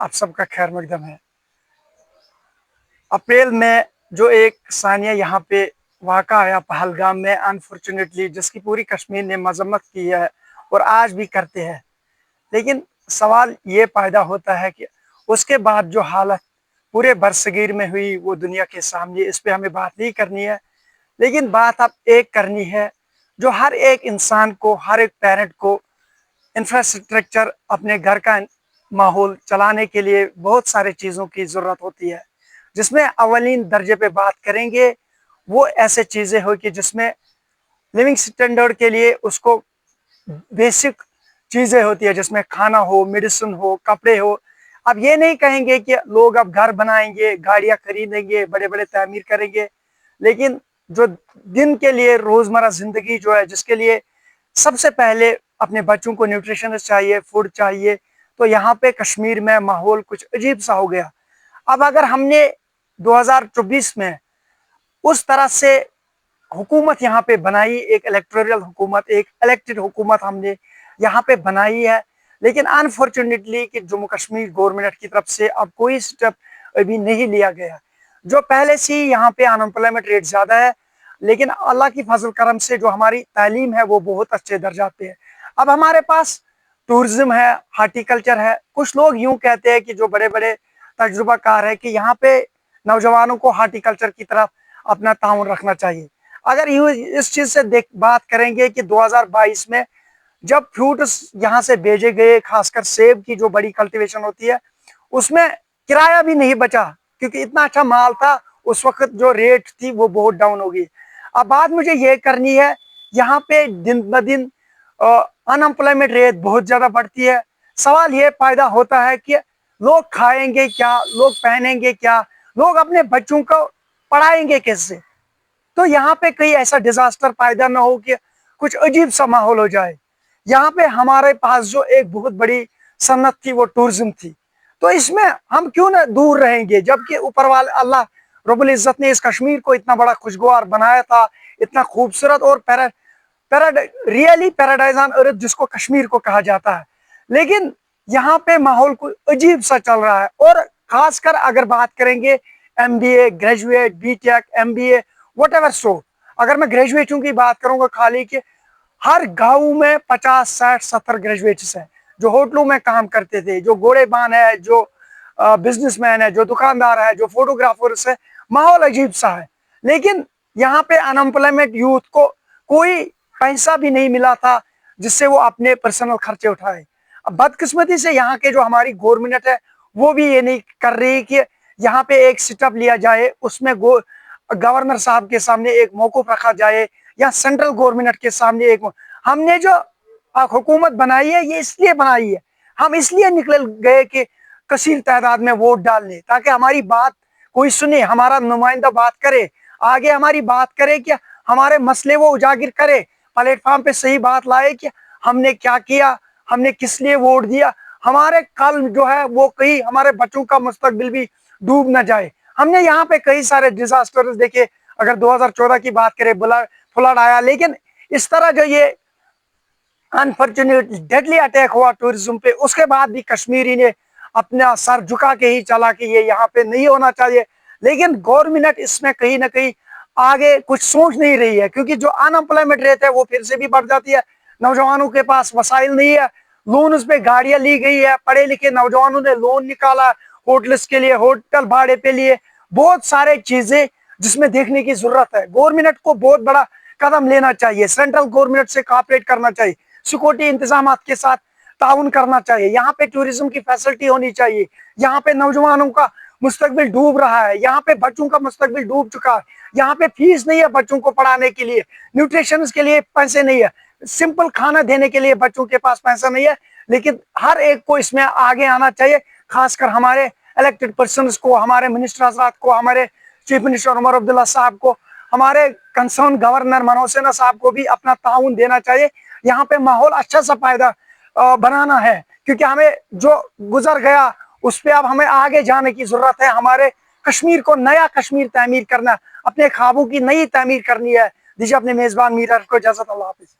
आप सबका खैर मकदम है। अप्रैल में जो एक सानिया यहाँ पे वाक़ा आया पहलगाम में, अनफॉर्चुनेटली जिसकी पूरी कश्मीर ने मजम्मत की है और आज भी करते हैं, लेकिन सवाल ये पैदा होता है कि उसके बाद जो हालत पूरे बरसगीर में हुई वो दुनिया के सामने, इस पे हमें बात नहीं करनी है। लेकिन बात अब एक करनी है जो हर एक इंसान को, हर एक पेरेंट को इंफ्रास्ट्रक्चर, अपने घर का माहौल चलाने के लिए बहुत सारे चीज़ों की ज़रूरत होती है, जिसमें अवलीन दर्जे पे बात करेंगे वो ऐसे चीज़ें हो कि जिसमें लिविंग स्टैंडर्ड के लिए उसको बेसिक चीज़ें होती है, जिसमें खाना हो, मेडिसिन हो, कपड़े हो। अब ये नहीं कहेंगे कि लोग अब घर बनाएंगे, गाड़ियाँ खरीदेंगे, बड़े बड़े तामीर करेंगे, लेकिन जो दिन के लिए रोज़मर्रा ज़िंदगी जो है, जिसके लिए सबसे पहले अपने बच्चों को न्यूट्रिशनस चाहिए, फूड चाहिए, तो यहाँ पे कश्मीर में माहौल कुछ अजीब सा हो गया। अब अगर हमने 2024 में उस तरह से हुकूमत यहाँ पे बनाई, एक इलेक्टोरल हुकूमत, एक इलेक्टेड हुकूमत हमने यहाँ पे बनाई है, लेकिन अनफॉर्चुनेटली कि जम्मू कश्मीर गवर्नमेंट की तरफ से अब कोई स्टेप अभी नहीं लिया गया। जो पहले से ही यहाँ पे अनएम्प्लॉयमेंट रेट ज़्यादा है, लेकिन अल्लाह की फजल करम से जो हमारी तालीम है वो बहुत अच्छे दर्जात पे है। अब हमारे पास टूरिज्म है, हार्टिकल्चर है। कुछ लोग यूं कहते हैं कि जो बड़े बड़े तजुर्बाकार है कि यहाँ पे नौजवानों को हार्टिकल्चर की तरफ अपना ताउन रखना चाहिए। अगर यूं इस चीज़ से बात करेंगे कि 2022 में जब फ्रूट्स यहाँ से भेजे गए, खासकर सेब की जो बड़ी कल्टीवेशन होती है, उसमें किराया भी नहीं बचा, क्योंकि इतना अच्छा माल था। उस वक्त जो रेट थी वो बहुत डाउन हो गई। अब बात मुझे ये करनी है, यहाँ पे दिन ब दिन अनएम्प्लॉयमेंट रेट बहुत ज़्यादा बढ़ती है। सवाल ये पैदा होता है कि लोग खाएंगे क्या, लोग पहनेंगे क्या, लोग अपने बच्चों को पढ़ाएंगे कैसे। तो यहाँ पे कहीं ऐसा डिजास्टर पैदा ना हो कि कुछ अजीब सा माहौल हो जाए। यहाँ पे हमारे पास जो एक बहुत बड़ी सन्नत थी वो टूरिज्म थी, तो इसमें हम क्यों ना दूर रहेंगे, जबकि ऊपर वाले अल्लाह रब्बुल इज्जत ने इस कश्मीर को इतना बड़ा खुशगवार बनाया था, इतना खूबसूरत और रियली पैराडाइज ऑन अर्थ जिसको कश्मीर को कहा जाता है। लेकिन यहाँ पे माहौल कुछ अजीब सा चल रहा है। और खासकर अगर बात करेंगे MBA graduate, BTech, MBA, what ever so, अगर मैं ग्रेजुएटों की बात करूंगा खाली कि हर गांव में 50, 60, 70 ग्रेजुएट्स हैं जो होटलों में काम करते थे, जो घोड़ेबान है, जो बिजनेसमैन है, जो दुकानदार है, जो फोटोग्राफर्स है। माहौल अजीब सा है। लेकिन यहाँ पे अनएम्प्लॉयमेंट यूथ को कोई पैसा भी नहीं मिला था जिससे वो अपने पर्सनल खर्चे उठाए। अब बदकिस्मती से यहाँ के जो हमारी गवर्नमेंट है वो भी ये नहीं कर रही कि यहाँ पे एक स्टेप लिया जाए, उसमें गवर्नर साहब के सामने एक मौकूफ रखा जाए, या सेंट्रल गवर्नमेंट के सामने एक। हमने जो हुकूमत बनाई है ये इसलिए बनाई है, हम इसलिए निकल गए कि कसीर तादाद में वोट डालने, ताकि हमारी बात कोई सुने, हमारा नुमाइंदा बात करे, आगे हमारी बात करे, कि हमारे मसले वो उजागर करे, प्लेटफॉर्म पे सही बात लाए कि हमने क्या किया, हमने किस लिए वोट दिया। हमारे कल जो है वो कहीं हमारे बच्चों का मुस्तकबिल भी डूब ना जाए। हमने यहाँ पे कई सारे डिजास्टर्स देखे। अगर 2014 की बात करें, फ्लड आया, लेकिन इस तरह जो ये अनफॉर्चुनेट डेडली अटैक हुआ टूरिज्म पे, उसके बाद भी कश्मीरी ने अपना सर झुका के ही चला कि ये यहाँ पे नहीं होना चाहिए। लेकिन गवर्नमेंट इसमें कहीं ना कहीं आगे कुछ सोच नहीं रही है, क्योंकि जो अनएम्प्लॉयमेंट रेट है वो फिर से भी बढ़ जाती है। नौजवानों के पास वसाइल नहीं है, लोन उस पे गाड़ियां ली गई है, पढ़े लिखे नौजवानों ने लोन निकाला होटल्स के लिए, होटल भाड़े पे लिए, बहुत सारे चीजें जिसमें देखने की जरूरत है। गवर्नमेंट को बहुत बड़ा कदम लेना चाहिए, सेंट्रल गवर्नमेंट से कॉपरेट करना चाहिए, सिक्योरिटी इंतजाम के साथ ताउन करना चाहिए, यहाँ पे टूरिज्म की फैसिलिटी होनी चाहिए। यहाँ पे नौजवानों का मुस्तकबिल डूब रहा है, यहाँ पे बच्चों का मुस्तकबिल डूब चुका है। यहाँ पे फीस नहीं है बच्चों को पढ़ाने के लिए, न्यूट्रिशन के लिए पैसे नहीं है, सिंपल खाना देने के लिए बच्चों के पास पैसा नहीं है। लेकिन हर एक को इसमें आगे आना चाहिए, खासकर हमारे इलेक्टेड पर्सन को, हमारे मिनिस्टर हजरात को, हमारे चीफ मिनिस्टर उमर अब्दुल्ला साहब को, हमारे कंसर्न गवर्नर मनोज सिन्हा साहब को भी अपना ताउन देना चाहिए। यहाँ पे माहौल अच्छा सा फायदा बनाना है, क्योंकि हमें जो गुजर गया उस पर अब हमें आगे जाने की जरूरत है। हमारे कश्मीर को नया कश्मीर तामीर करना, अपने ख्वाबों की नई तामीर करनी है। दीजिए अपने मेजबान मीरा को इजाजत। अल्लाह हाफिज।